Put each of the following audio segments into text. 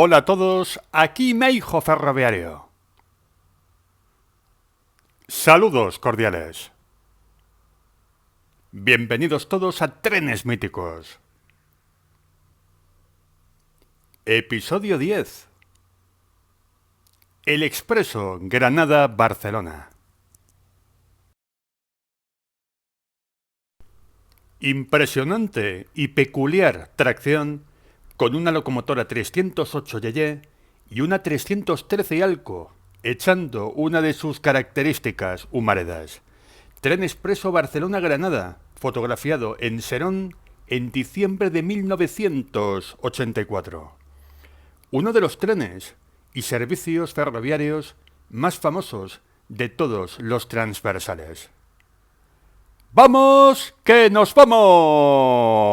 Hola a todos, aquí Meijo Ferroviario. Saludos cordiales. Bienvenidos todos a Trenes Míticos. Episodio 10. El Expreso Granada-Barcelona. Impresionante y peculiar tracción con una locomotora 308 Yeye y una 313 Alco, echando una de sus características humaredas. Tren expreso Barcelona-Granada, fotografiado en Serón en diciembre de 1984. Uno de los trenes y servicios ferroviarios más famosos de todos los transversales. ¡Vamos, que nos vamos!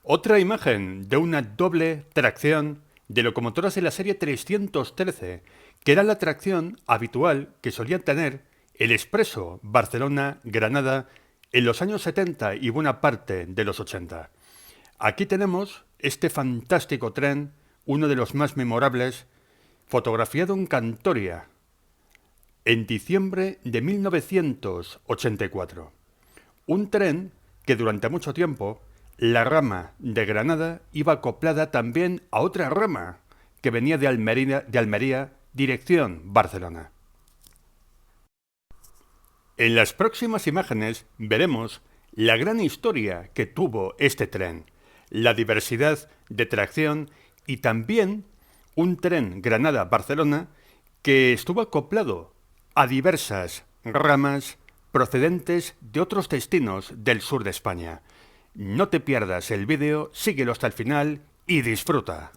Otra imagen de una doble tracción de locomotoras de la serie 313, que era la tracción habitual que solía tener el Expreso Barcelona-Granada en los años 70 y buena parte de los 80. Aquí tenemos este fantástico tren, uno de los más memorables, fotografiado en Cantoria, en diciembre de 1984. Un tren que durante mucho tiempo la rama de Granada iba acoplada también a otra rama que venía de Almería, dirección Barcelona. En las próximas imágenes veremos la gran historia que tuvo este tren, la diversidad de tracción y también un tren Granada-Barcelona que estuvo acoplado a diversas ramas procedentes de otros destinos del sur de España. No te pierdas el vídeo, síguelo hasta el final y disfruta.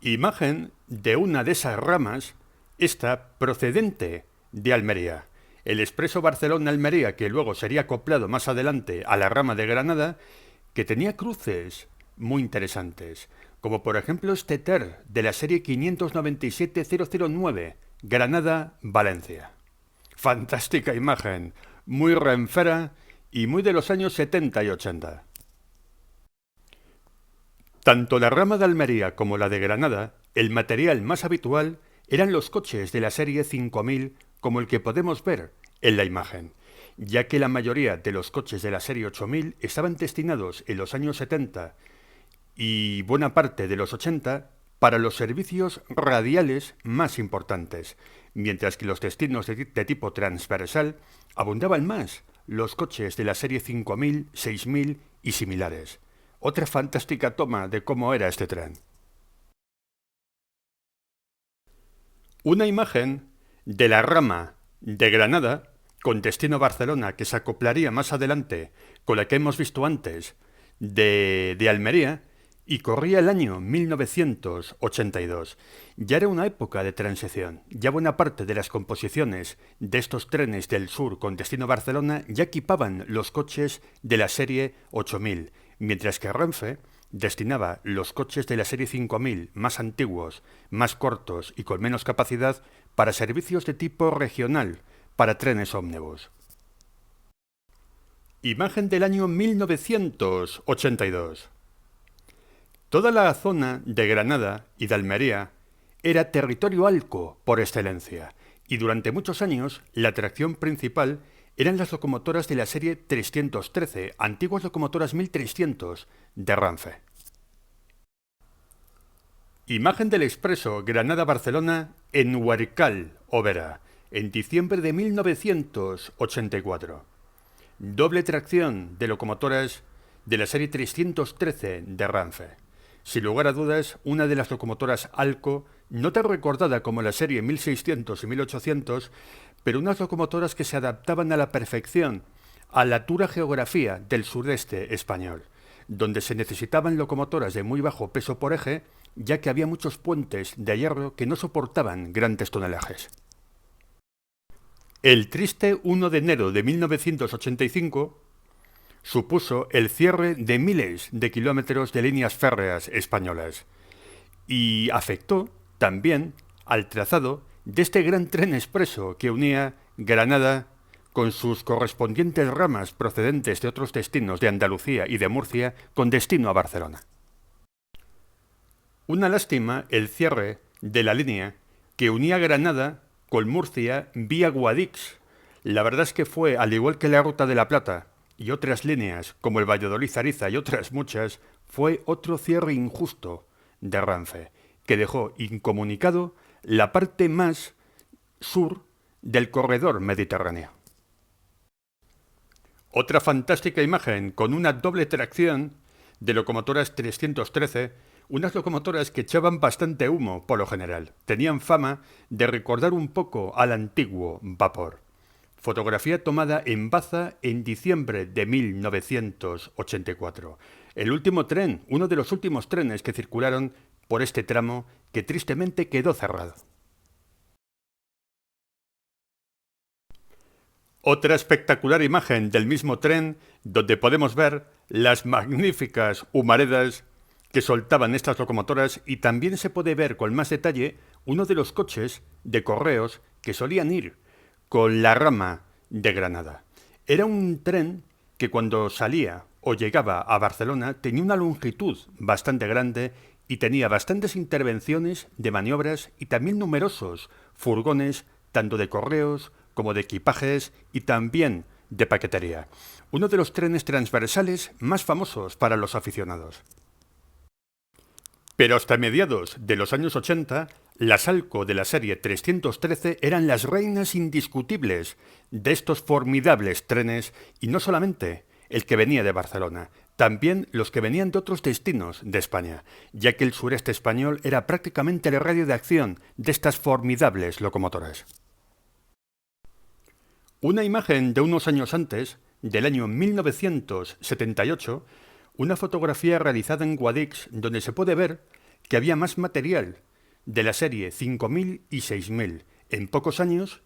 Imagen de una de esas ramas, esta procedente de Almería. El expreso Barcelona-Almería, que luego sería acoplado más adelante a la rama de Granada, que tenía cruces muy interesantes, como por ejemplo este TER de la serie 597-009, Granada-Valencia. Fantástica imagen, muy renfera y muy de los años 70 y 80. Tanto la rama de Almería como la de Granada, el material más habitual eran los coches de la serie 5000 como el que podemos ver en la imagen, ya que la mayoría de los coches de la serie 8000 estaban destinados en los años 70 y buena parte de los 80 para los servicios radiales más importantes, mientras que los destinos de tipo transversal abundaban más los coches de la serie 5000, 6000 y similares. Otra fantástica toma de cómo era este tren. Una imagen de la rama de Granada con destino Barcelona que se acoplaría más adelante con la que hemos visto antes de Almería y corría el año 1982. Ya era una época de transición. Ya buena parte de las composiciones de estos trenes del sur con destino Barcelona ya equipaban los coches de la serie 8000, mientras que Renfe destinaba los coches de la serie 5000 más antiguos, más cortos y con menos capacidad para servicios de tipo regional, para trenes ómnibus. Imagen del año 1982. Toda la zona de Granada y de Almería era territorio Alco por excelencia, y durante muchos años la atracción principal eran las locomotoras de la serie 313, antiguas locomotoras 1300 de Renfe. Imagen del expreso Granada-Barcelona en Huarcal, Óvera, en diciembre de 1984. Doble tracción de locomotoras de la serie 313 de Renfe. Sin lugar a dudas, una de las locomotoras Alco, no tan recordada como la serie 1600 y 1800, pero unas locomotoras que se adaptaban a la perfección a la dura geografía del sudeste español, donde se necesitaban locomotoras de muy bajo peso por eje, ya que había muchos puentes de hierro que no soportaban grandes tonelajes. El triste 1 de enero de 1985 supuso el cierre de miles de kilómetros de líneas férreas españolas y afectó también al trazado de este gran tren expreso que unía Granada con sus correspondientes ramas procedentes de otros destinos de Andalucía y de Murcia con destino a Barcelona. Una lástima el cierre de la línea que unía Granada con Murcia vía Guadix. La verdad es que fue, al igual que la Ruta de la Plata y otras líneas como el Valladolid-Ariza y otras muchas, fue otro cierre injusto de Renfe, que dejó incomunicado la parte más sur del corredor mediterráneo. Otra fantástica imagen con una doble tracción de locomotoras 313, unas locomotoras que echaban bastante humo por lo general. Tenían fama de recordar un poco al antiguo vapor. Fotografía tomada en Baza en diciembre de 1984. El último tren, uno de los últimos trenes que circularon por este tramo que tristemente quedó cerrado. Otra espectacular imagen del mismo tren donde podemos ver las magníficas humaredas que soltaban estas locomotoras y también se puede ver con más detalle uno de los coches de correos que solían ir con la rama de Granada. Era un tren que cuando salía o llegaba a Barcelona tenía una longitud bastante grande y tenía bastantes intervenciones de maniobras y también numerosos furgones tanto de correos como de equipajes y también de paquetería. Uno de los trenes transversales más famosos para los aficionados. Pero hasta mediados de los años 80, las Alco de la serie 313 eran las reinas indiscutibles de estos formidables trenes y no solamente el que venía de Barcelona, también los que venían de otros destinos de España, ya que el sureste español era prácticamente el radio de acción de estas formidables locomotoras. Una imagen de unos años antes, del año 1978, una fotografía realizada en Guadix donde se puede ver que había más material de la serie 5000 y 6000. En pocos años,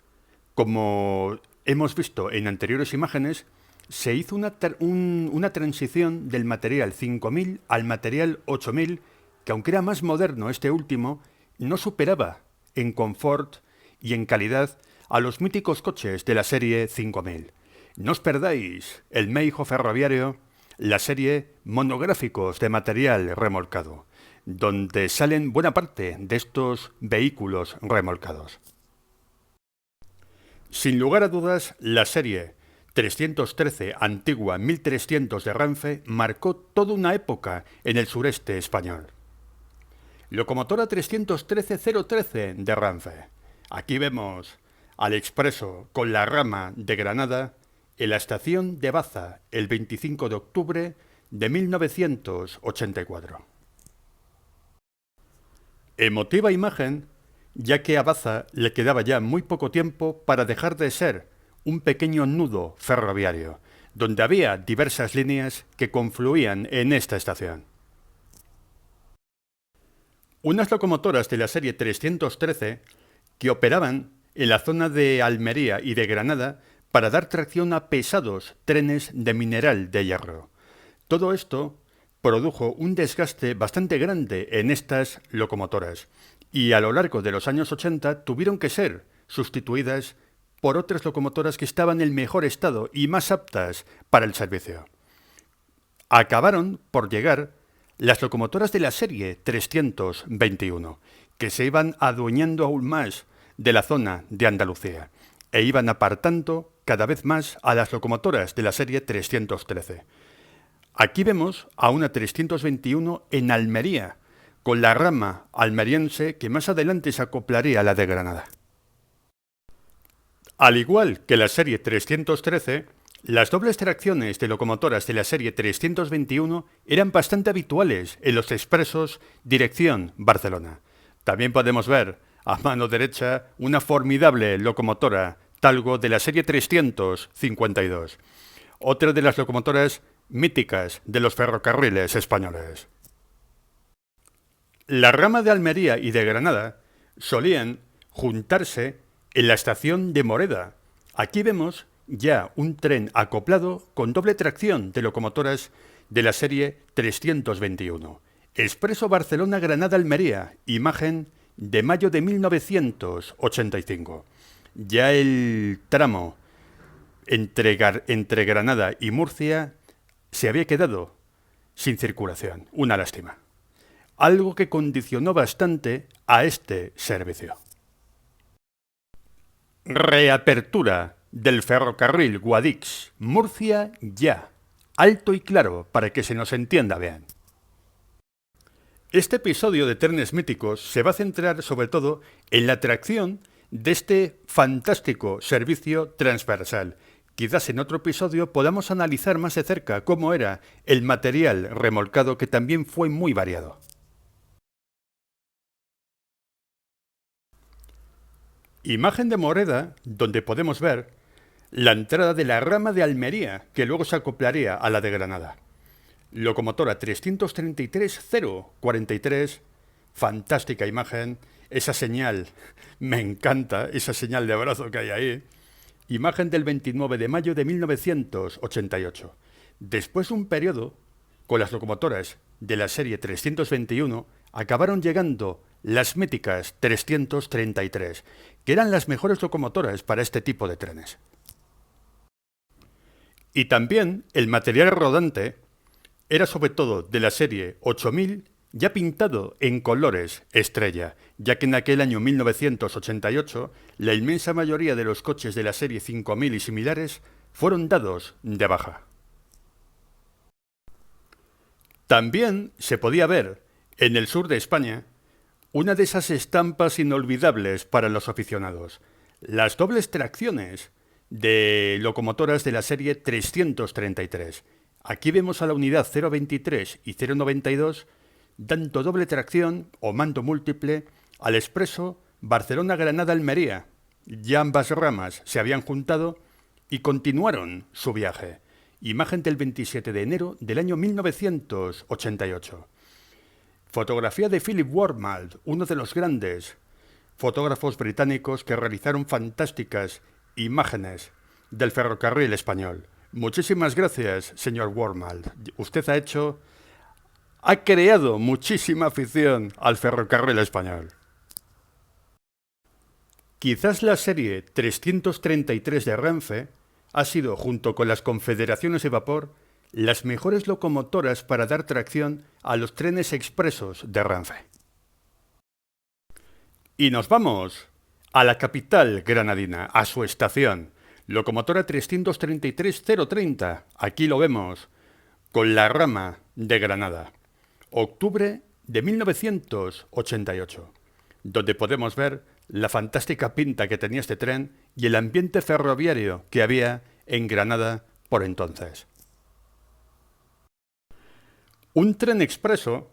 como hemos visto en anteriores imágenes, se hizo una transición del material 5000 al material 8000, que aunque era más moderno este último, no superaba en confort y en calidad a los míticos coches de la serie 5000. No os perdáis el Meijo ferroviario, la serie monográficos de material remolcado, donde salen buena parte de estos vehículos remolcados. Sin lugar a dudas, la serie 313 antigua 1300 de Renfe marcó toda una época en el sureste español. Locomotora 313-013 de Renfe. Aquí vemos al expreso con la rama de Granada en la estación de Baza el 25 de octubre de 1984. Emotiva imagen, ya que a Baza le quedaba ya muy poco tiempo para dejar de ser un pequeño nudo ferroviario, donde había diversas líneas que confluían en esta estación. Unas locomotoras de la serie 313 que operaban en la zona de Almería y de Granada para dar tracción a pesados trenes de mineral de hierro. Todo esto produjo un desgaste bastante grande en estas locomotoras y a lo largo de los años 80 tuvieron que ser sustituidas por otras locomotoras que estaban en mejor estado y más aptas para el servicio. Acabaron por llegar las locomotoras de la serie 321, que se iban adueñando aún más de la zona de Andalucía e iban apartando cada vez más a las locomotoras de la serie 313. Aquí vemos a una 321 en Almería, con la rama almeriense que más adelante se acoplaría a la de Granada. Al igual que la serie 313, las dobles tracciones de locomotoras de la serie 321 eran bastante habituales en los expresos dirección Barcelona. También podemos ver a mano derecha una formidable locomotora Talgo de la serie 352, otra de las locomotoras míticas de los ferrocarriles españoles. La rama de Almería y de Granada solían juntarse en la estación de Moreda. Aquí vemos ya un tren acoplado con doble tracción de locomotoras de la serie 321. Expreso Barcelona-Granada-Almería, imagen de mayo de 1985. Ya el tramo entre Granada y Murcia se había quedado sin circulación. Una lástima. Algo que condicionó bastante a este servicio. Reapertura del ferrocarril Guadix-Murcia ya. Alto y claro para que se nos entienda bien. Este episodio de Trenes Míticos se va a centrar sobre todo en la atracción de este fantástico servicio transversal. Quizás en otro episodio podamos analizar más de cerca cómo era el material remolcado, que también fue muy variado. Imagen de Moreda, donde podemos ver la entrada de la rama de Almería, que luego se acoplaría a la de Granada. Locomotora 333-043, fantástica imagen, esa señal, me encanta, esa señal de abrazo que hay ahí. Imagen del 29 de mayo de 1988. Después de un periodo, con las locomotoras de la serie 321, acabaron llegando las míticas 333, que eran las mejores locomotoras para este tipo de trenes. Y también el material rodante era sobre todo de la serie 8000, ya pintado en colores estrella, ya que en aquel año 1988 la inmensa mayoría de los coches de la serie 5000 y similares fueron dados de baja. También se podía ver en el sur de España una de esas estampas inolvidables para los aficionados, las dobles tracciones de locomotoras de la serie 333. Aquí vemos a la unidad 023 y 092 dando doble tracción o mando múltiple al expreso Barcelona-Granada-Almería. Ya ambas ramas se habían juntado y continuaron su viaje. Imagen del 27 de enero del año 1988. Fotografía de Philip Wormald, uno de los grandes fotógrafos británicos que realizaron fantásticas imágenes del ferrocarril español. Muchísimas gracias, señor Wormald. Usted ha creado muchísima afición al ferrocarril español. Quizás la serie 333 de Renfe ha sido, junto con las confederaciones de vapor, las mejores locomotoras para dar tracción a los trenes expresos de Renfe. Y nos vamos a la capital granadina, a su estación, locomotora 333-030. Aquí lo vemos, con la rama de Granada. Octubre de 1988, donde podemos ver la fantástica pinta que tenía este tren y el ambiente ferroviario que había en Granada por entonces. Un tren expreso,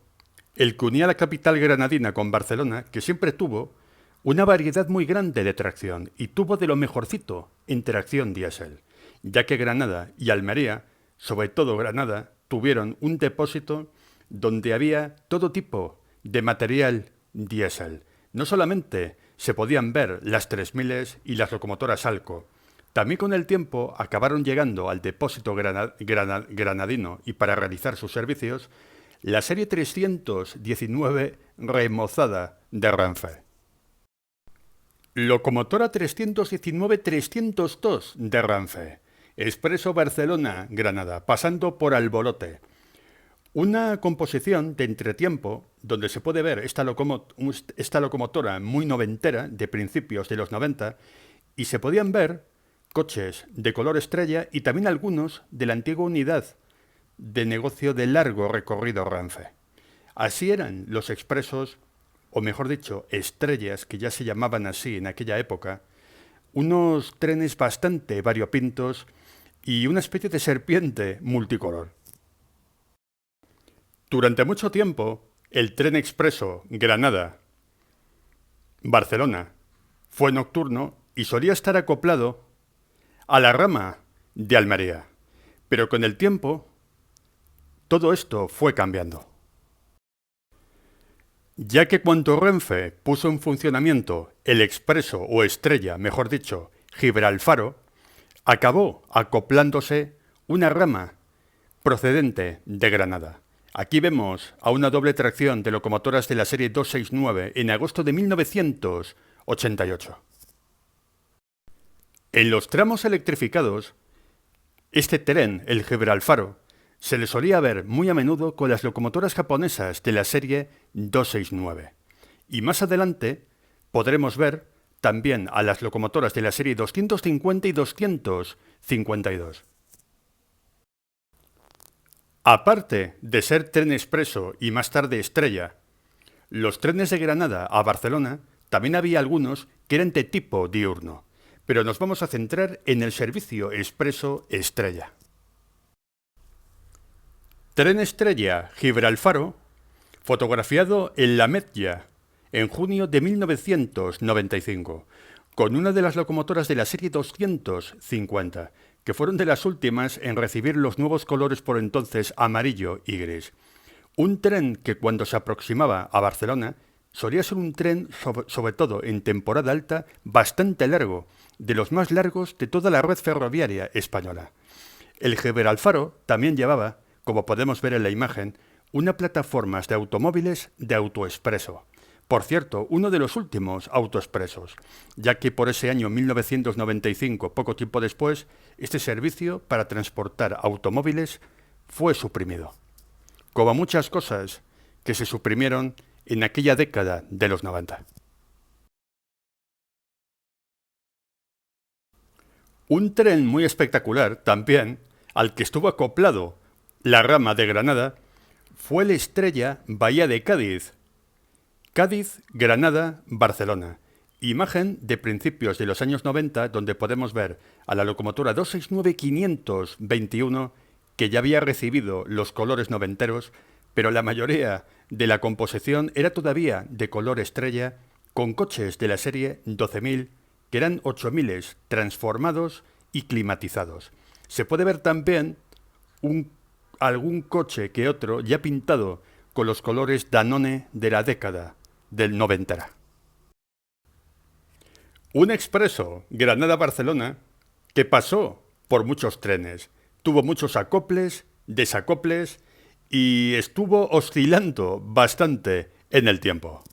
el que unía la capital granadina con Barcelona, que siempre tuvo una variedad muy grande de tracción y tuvo de lo mejorcito en tracción diésel, ya que Granada y Almería, sobre todo Granada, tuvieron un depósito donde había todo tipo de material diésel. No solamente se podían ver las 3000 y las locomotoras Alco, también con el tiempo acabaron llegando al depósito granadino y para realizar sus servicios la serie 319 remozada de Renfe. Locomotora 319-302 de Renfe, expreso Barcelona-Granada, pasando por Albolote. Una composición de entretiempo donde se puede ver esta locomotora muy noventera, de principios de los 90, y se podían ver coches de color estrella y también algunos de la antigua unidad de negocio de largo recorrido Renfe. Así eran los expresos, o mejor dicho, estrellas, que ya se llamaban así en aquella época, unos trenes bastante variopintos y una especie de serpiente multicolor. Durante mucho tiempo, el tren expreso Granada-Barcelona fue nocturno y solía estar acoplado a la rama de Almería. Pero con el tiempo, todo esto fue cambiando. Ya que cuando Renfe puso en funcionamiento el expreso o estrella, mejor dicho, Gibralfaro, acabó acoplándose una rama procedente de Granada. Aquí vemos a una doble tracción de locomotoras de la serie 269 en agosto de 1988. En los tramos electrificados Este tren, el Gibralfaro, se le solía ver muy a menudo con las locomotoras japonesas de la serie 269. Y más adelante podremos ver también a las locomotoras de la serie 250 y 252. Aparte de ser tren expreso y más tarde estrella, los trenes de Granada a Barcelona también había algunos que eran de tipo diurno, pero nos vamos a centrar en el servicio expreso estrella. Tren estrella Gibralfaro, fotografiado en La Metlla en junio de 1995, con una de las locomotoras de la serie 250, que fueron de las últimas en recibir los nuevos colores por entonces amarillo y gris. Un tren que cuando se aproximaba a Barcelona solía ser un tren, sobre todo en temporada alta, bastante largo, de los más largos de toda la red ferroviaria española. El Gibralfaro también llevaba, como podemos ver en la imagen, una plataforma de automóviles de autoexpreso. Por cierto, uno de los últimos autoexpresos, ya que por ese año 1995, poco tiempo después, este servicio para transportar automóviles fue suprimido. Como muchas cosas que se suprimieron en aquella década de los 90. Un tren muy espectacular también, al que estuvo acoplado la rama de Granada, fue el Estrella Bahía de Cádiz. Cádiz, Granada, Barcelona. Imagen de principios de los años 90 donde podemos ver a la locomotora 269-521 que ya había recibido los colores noventeros, pero la mayoría de la composición era todavía de color estrella con coches de la serie 12.000 que eran 8.000 transformados y climatizados. Se puede ver también algún coche que otro ya pintado con los colores Danone de la década del noventera. Un expreso Granada-Barcelona que pasó por muchos trenes, tuvo muchos acoples, desacoples y estuvo oscilando bastante en el tiempo.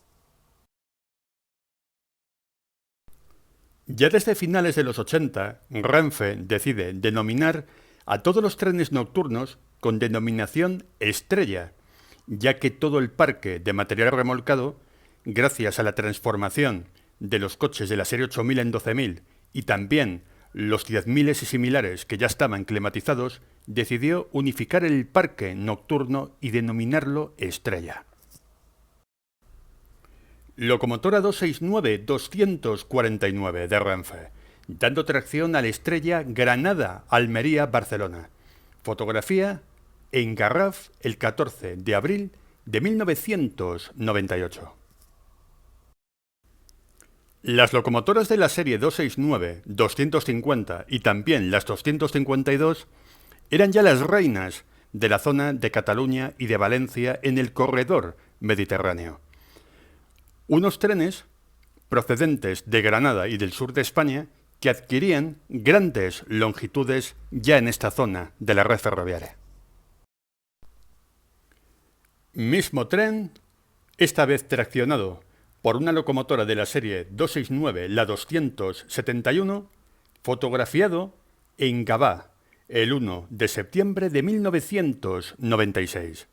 Ya desde finales de los 80, Renfe decide denominar a todos los trenes nocturnos con denominación estrella, ya que todo el parque de material remolcado, gracias a la transformación de los coches de la serie 8000 en 12000 y también los 10.000 y similares que ya estaban climatizados, decidió unificar el parque nocturno y denominarlo estrella. Locomotora 269-249 de Renfe, dando tracción a la estrella Granada-Almería-Barcelona. Fotografía en Garraf el 14 de abril de 1998. Las locomotoras de la serie 269, 250 y también las 252 eran ya las reinas de la zona de Cataluña y de Valencia en el corredor mediterráneo. Unos trenes procedentes de Granada y del sur de España que adquirían grandes longitudes ya en esta zona de la red ferroviaria. Mismo tren, esta vez traccionado por una locomotora de la serie 269, la 271, fotografiado en Gavà el 1 de septiembre de 1996.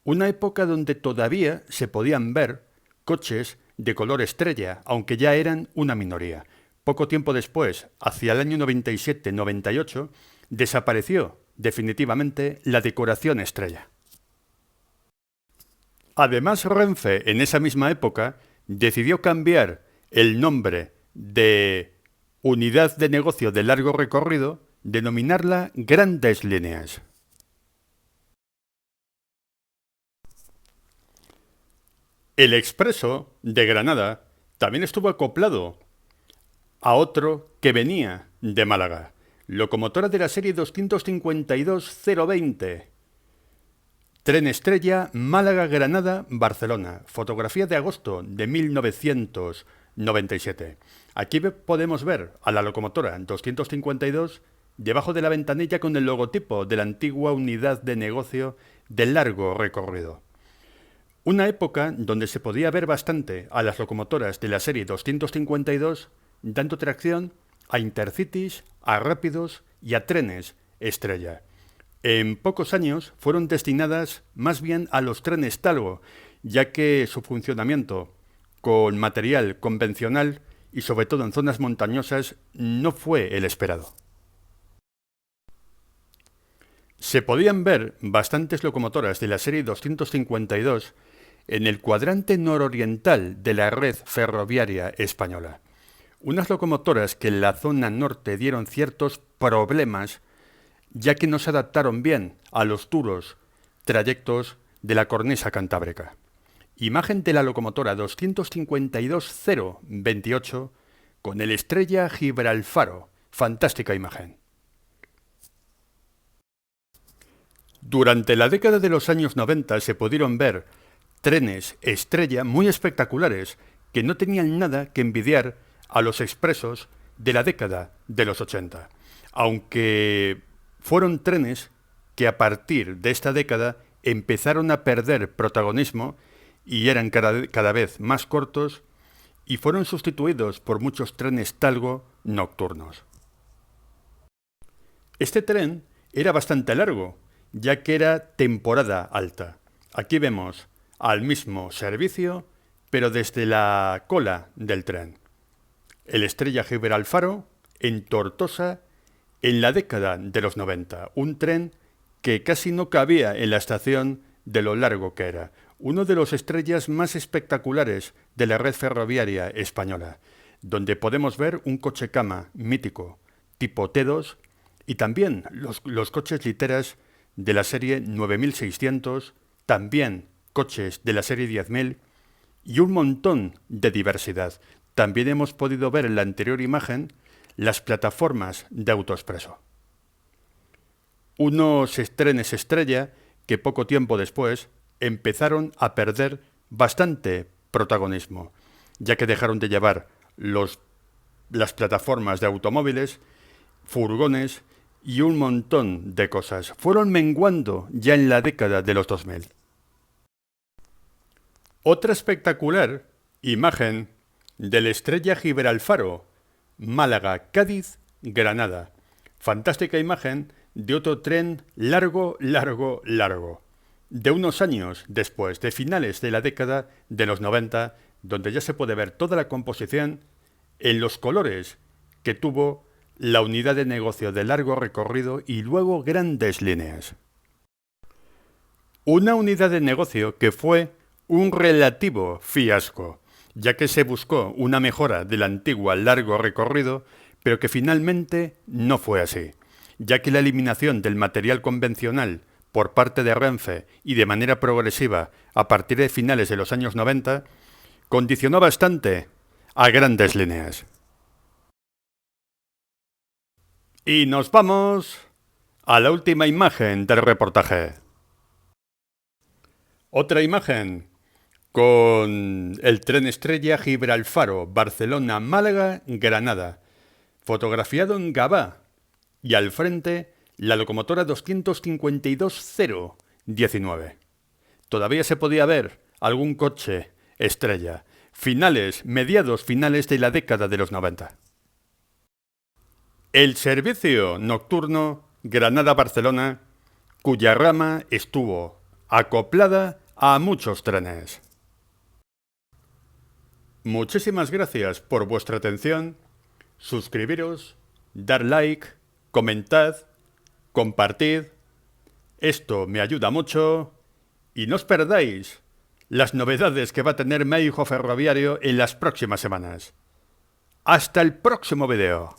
Una época donde todavía se podían ver coches de color estrella, aunque ya eran una minoría. Poco tiempo después, hacia el año 97-98, desapareció definitivamente la decoración estrella. Además, Renfe, en esa misma época, decidió cambiar el nombre de Unidad de Negocio de Largo Recorrido, denominarla Grandes Líneas. El Expreso de Granada también estuvo acoplado a otro que venía de Málaga, locomotora de la serie 252-020, tren estrella Málaga-Granada-Barcelona, fotografía de agosto de 1997. Aquí podemos ver a la locomotora 252 debajo de la ventanilla con el logotipo de la antigua Unidad de Negocio de Largo Recorrido. Una época donde se podía ver bastante a las locomotoras de la serie 252 dando tracción a intercities, a rápidos y a trenes estrella. En pocos años fueron destinadas más bien a los trenes talgo, ya que su funcionamiento con material convencional y sobre todo en zonas montañosas no fue el esperado. Se podían ver bastantes locomotoras de la serie 252 en el cuadrante nororiental de la red ferroviaria española. Unas locomotoras que en la zona norte dieron ciertos problemas ya que no se adaptaron bien a los duros trayectos de la cornisa cantábrica. Imagen de la locomotora 252-028 con el Estrella Gibralfaro. Fantástica imagen. Durante la década de los años 90 se pudieron ver trenes estrella muy espectaculares que no tenían nada que envidiar a los expresos de la década de los 80, aunque fueron trenes que a partir de esta década empezaron a perder protagonismo y eran cada vez más cortos y fueron sustituidos por muchos trenes talgo nocturnos. Este tren era bastante largo, ya que era temporada alta. Aquí vemos al mismo servicio, pero desde la cola del tren. El Estrella Gibralfaro en Tortosa en la década de los 90. Un tren que casi no cabía en la estación de lo largo que era. Uno de los estrellas más espectaculares de la red ferroviaria española, donde podemos ver un coche cama mítico tipo T2 y también los coches literas de la serie 9600, también coches de la serie 10000 y un montón de diversidad. También hemos podido ver en la anterior imagen las plataformas de autoexpreso. Unos trenes estrella que poco tiempo después empezaron a perder bastante protagonismo, ya que dejaron de llevar las plataformas de automóviles, furgones y un montón de cosas. Fueron menguando ya en la década de los 2000. Otra espectacular imagen del Estrella Gibralfaro, Málaga, Cádiz, Granada. Fantástica imagen de otro tren largo, de unos años después, de finales de la década de los 90, donde ya se puede ver toda la composición en los colores que tuvo la unidad de negocio de largo recorrido y luego grandes líneas. Una unidad de negocio que fue un relativo fiasco, ya que se buscó una mejora del antiguo largo recorrido, pero que finalmente no fue así, ya que la eliminación del material convencional por parte de Renfe y de manera progresiva a partir de finales de los años 90 condicionó bastante a grandes líneas. Y nos vamos a la última imagen del reportaje. Otra imagen con el tren estrella Gibralfaro, Barcelona, Málaga, Granada, fotografiado en Gavà, y al frente la locomotora 252-019. Todavía se podía ver algún coche estrella, mediados finales de la década de los 90. El servicio nocturno Granada-Barcelona, cuya rama estuvo acoplada a muchos trenes. Muchísimas gracias por vuestra atención. Suscribiros, dar like, comentad, compartid. Esto me ayuda mucho. Y no os perdáis las novedades que va a tener México Ferroviario en las próximas semanas. Hasta el próximo video.